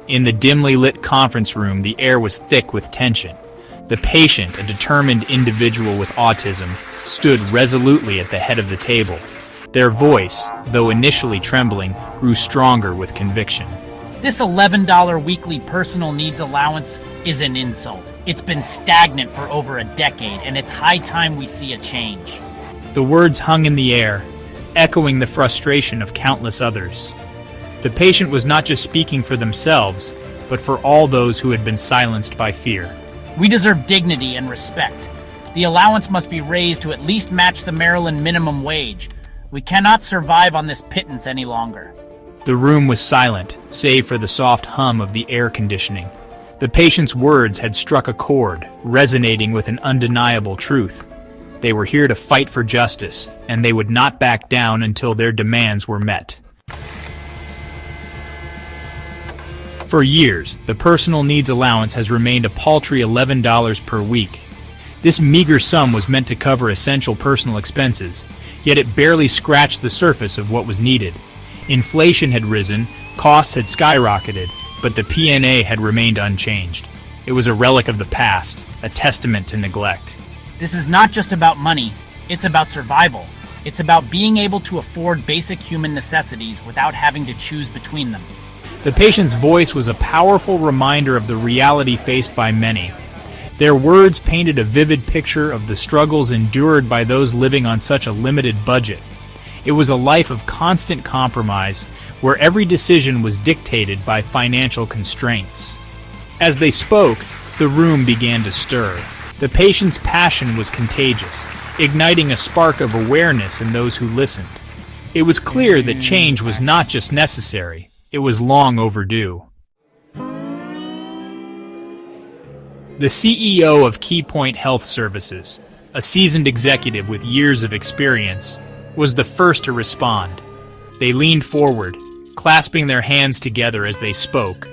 In the dimly lit conference room, the air was thick with tension. The patient, a determined individual with autism, stood resolutely at the head of the table. Their voice, though initially trembling, grew stronger with conviction. This $11 weekly personal needs allowance is an insult. It's been stagnant for over a decade, and it's high time we see a change. The words hung in the air, echoing the frustration of countless others. The patient was not just speaking for themselves, but for all those who had been silenced by fear. We deserve dignity and respect. The allowance must be raised to at least match the Maryland minimum wage. We cannot survive on this pittance any longer. The room was silent, save for the soft hum of the air conditioning. The patient's words had struck a chord, resonating with an undeniable truth. They were here to fight for justice, and they would not back down until their demands were met. For years, the personal needs allowance has remained a paltry $11 per week. This meager sum was meant to cover essential personal expenses, yet it barely scratched the surface of what was needed. Inflation had risen, costs had skyrocketed, but the PNA had remained unchanged. It was a relic of the past, a testament to neglect. This is not just about money, it's about survival. It's about being able to afford basic human necessities without having to choose between them. The patient's voice was a powerful reminder of the reality faced by many. Their words painted a vivid picture of the struggles endured by those living on such a limited budget. It was a life of constant compromise, where every decision was dictated by financial constraints. As they spoke, the room began to stir. The patient's passion was contagious, igniting a spark of awareness in those who listened. It was clear that change was not just necessary, it was long overdue. The CEO of Keypoint Health Services, a seasoned executive with years of experience, was the first to respond. They leaned forward, clasping their hands together as they spoke.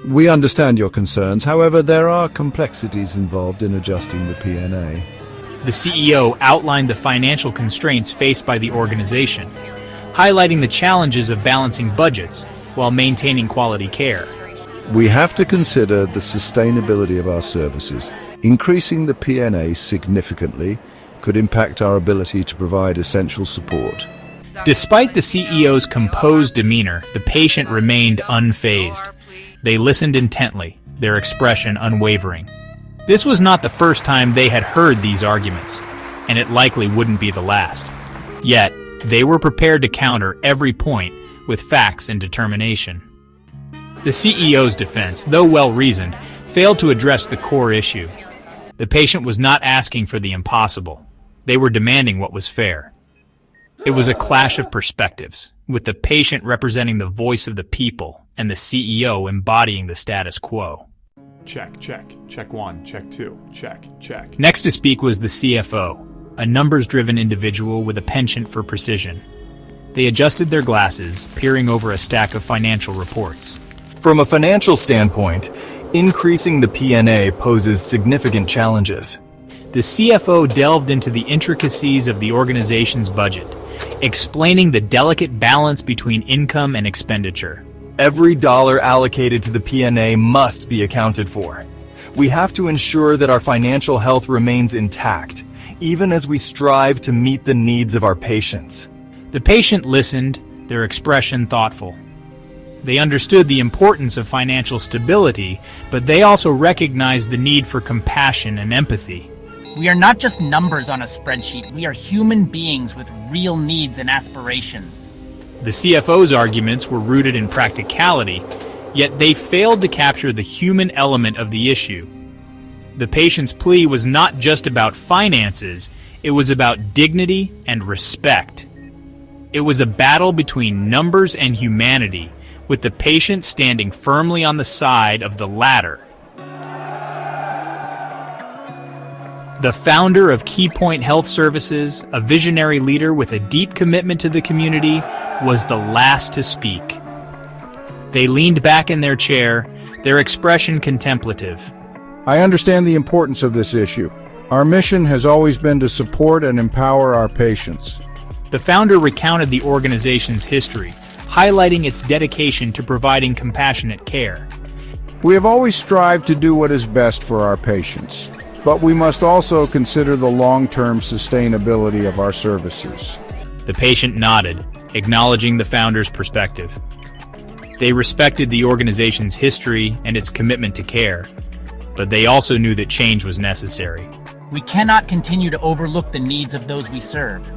We understand your concerns. However, there are complexities involved in adjusting the PNA. The CEO outlined the financial constraints faced by the organization, highlighting the challenges of balancing budgets while maintaining quality care. We have to consider the sustainability of our services. Increasing the PNA significantly could impact our ability to provide essential support. Despite the CEO's composed demeanor, the patient remained unfazed. They listened intently, their expression unwavering. This was not the first time they had heard these arguments, and it likely wouldn't be the last. Yet, they were prepared to counter every point with facts and determination. The CEO's defense, though well-reasoned, failed to address the core issue. The patient was not asking for the impossible. They were demanding what was fair. It was a clash of perspectives, with the patient representing the voice of the people and the CEO embodying the status quo. Check, check. Check one, check two, check, check. Next to speak was the CFO, a numbers-driven individual with a penchant for precision. They adjusted their glasses, peering over a stack of financial reports. From a financial standpoint, increasing the PNA poses significant challenges. The CFO delved into the intricacies of the organization's budget, explaining the delicate balance between income and expenditure. Every dollar allocated to the PNA must be accounted for. We have to ensure that our financial health remains intact, even as we strive to meet the needs of our patients. The patient listened, their expression thoughtful. They understood the importance of financial stability, but they also recognized the need for compassion and empathy. We are not just numbers on a spreadsheet. We are human beings with real needs and aspirations. The CFO's arguments were rooted in practicality, yet they failed to capture the human element of the issue. The patient's plea was not just about finances, it was about dignity and respect. It was a battle between numbers and humanity, with the patient standing firmly on the side of the latter. The founder of Keypoint Health Services, a visionary leader with a deep commitment to the community, was the last to speak. They leaned back in their chair, their expression contemplative. I understand the importance of this issue. Our mission has always been to support and empower our patients. The founder recounted the organization's history, highlighting its dedication to providing compassionate care. We have always strived to do what is best for our patients, but we must also consider the long-term sustainability of our services. The patient nodded, acknowledging the founder's perspective. They respected the organization's history and its commitment to care, but they also knew that change was necessary. We cannot continue to overlook the needs of those we serve.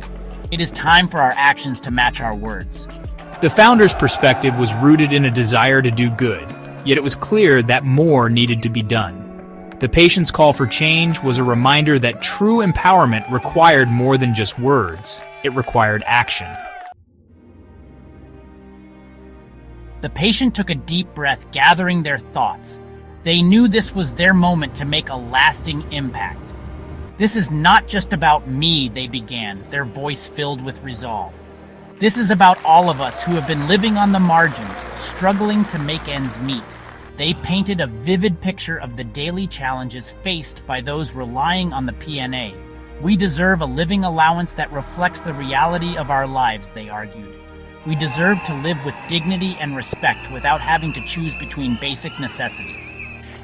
It is time for our actions to match our words. The founder's perspective was rooted in a desire to do good, yet it was clear that more needed to be done. The patient's call for change was a reminder that true empowerment required more than just words. It required action. The patient took a deep breath, gathering their thoughts. They knew this was their moment to make a lasting impact. "This is not just about me," they began, their voice filled with resolve. "This is about all of us who have been living on the margins, struggling to make ends meet." They painted a vivid picture of the daily challenges faced by those relying on the PNA. "We deserve a living allowance that reflects the reality of our lives," they argued. "We deserve to live with dignity and respect without having to choose between basic necessities."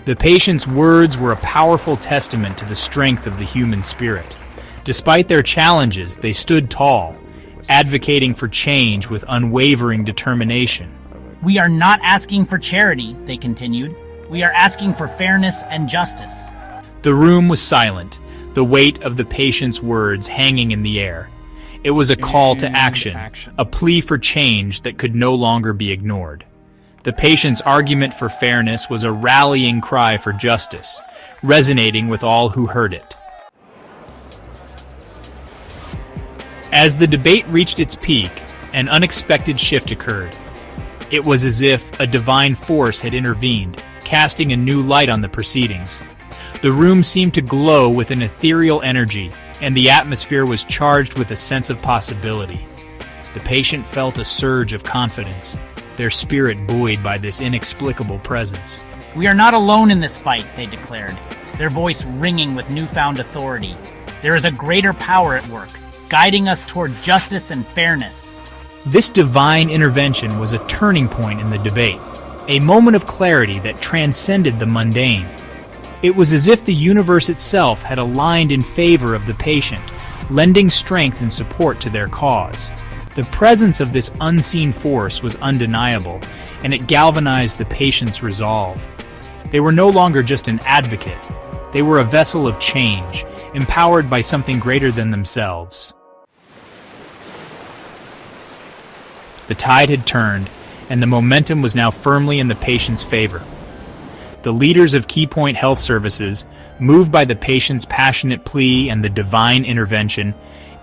The patient's words were a powerful testament to the strength of the human spirit. Despite their challenges, they stood tall, advocating for change with unwavering determination. "We are not asking for charity," they continued. "We are asking for fairness and justice." The room was silent, the weight of the patient's words hanging in the air. It was a call to action, a plea for change that could no longer be ignored. The patient's argument for fairness was a rallying cry for justice, resonating with all who heard it. As the debate reached its peak, an unexpected shift occurred. It was as if a divine force had intervened, casting a new light on the proceedings. The room seemed to glow with an ethereal energy, and the atmosphere was charged with a sense of possibility. The patient felt a surge of confidence, their spirit buoyed by this inexplicable presence. "We are not alone in this fight," they declared, their voice ringing with newfound authority. "There is a greater power at work, guiding us toward justice and fairness." This divine intervention was a turning point in the debate, a moment of clarity that transcended the mundane. It was as if the universe itself had aligned in favor of the patient, lending strength and support to their cause. The presence of this unseen force was undeniable, and it galvanized the patient's resolve. They were no longer just an advocate. They were a vessel of change, empowered by something greater than themselves. The tide had turned, and the momentum was now firmly in the patient's favor. The leaders of Keypoint Health Services, moved by the patient's passionate plea and the divine intervention,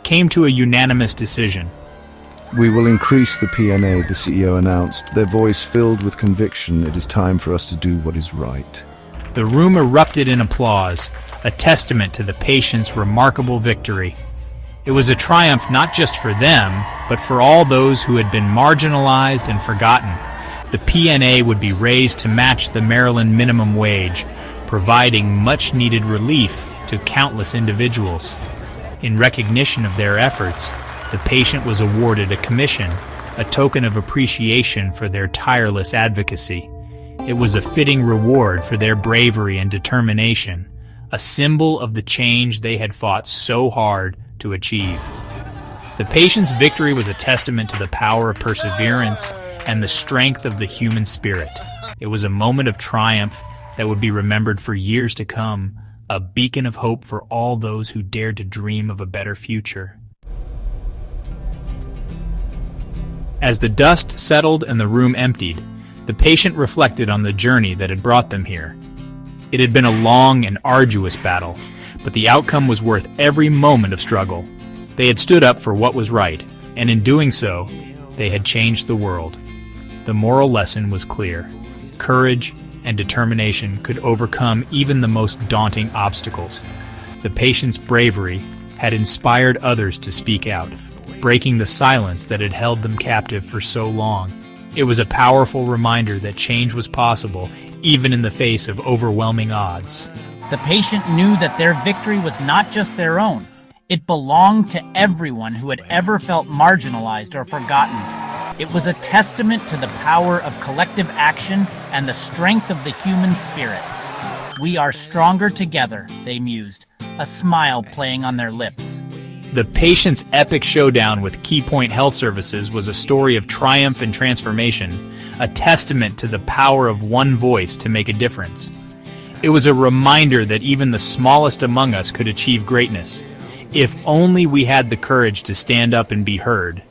came to a unanimous decision. We will increase the PNA, the CEO announced, their voice filled with conviction. It is time for us to do what is right. The room erupted in applause, a testament to the patient's remarkable victory. It was a triumph not just for them, but for all those who had been marginalized and forgotten. The PNA would be raised to match the Maryland minimum wage, providing much-needed relief to countless individuals. In recognition of their efforts, the patient was awarded a commission, a token of appreciation for their tireless advocacy. It was a fitting reward for their bravery and determination, a symbol of the change they had fought so hard to achieve. The patient's victory was a testament to the power of perseverance and the strength of the human spirit. It was a moment of triumph that would be remembered for years to come, a beacon of hope for all those who dared to dream of a better future. As the dust settled and the room emptied, the patient reflected on the journey that had brought them here. It had been a long and arduous battle, but the outcome was worth every moment of struggle. They had stood up for what was right, and in doing so, they had changed the world. The moral lesson was clear. Courage and determination could overcome even the most daunting obstacles. The patient's bravery had inspired others to speak out, breaking the silence that had held them captive for so long. It was a powerful reminder that change was possible, even in the face of overwhelming odds. The patient knew that their victory was not just their own. It belonged to everyone who had ever felt marginalized or forgotten. It was a testament to the power of collective action and the strength of the human spirit. We are stronger together, they mused, a smile playing on their lips. The patient's epic showdown with Keypoint Health Services was a story of triumph and transformation, a testament to the power of one voice to make a difference. It was a reminder that even the smallest among us could achieve greatness, if only we had the courage to stand up and be heard.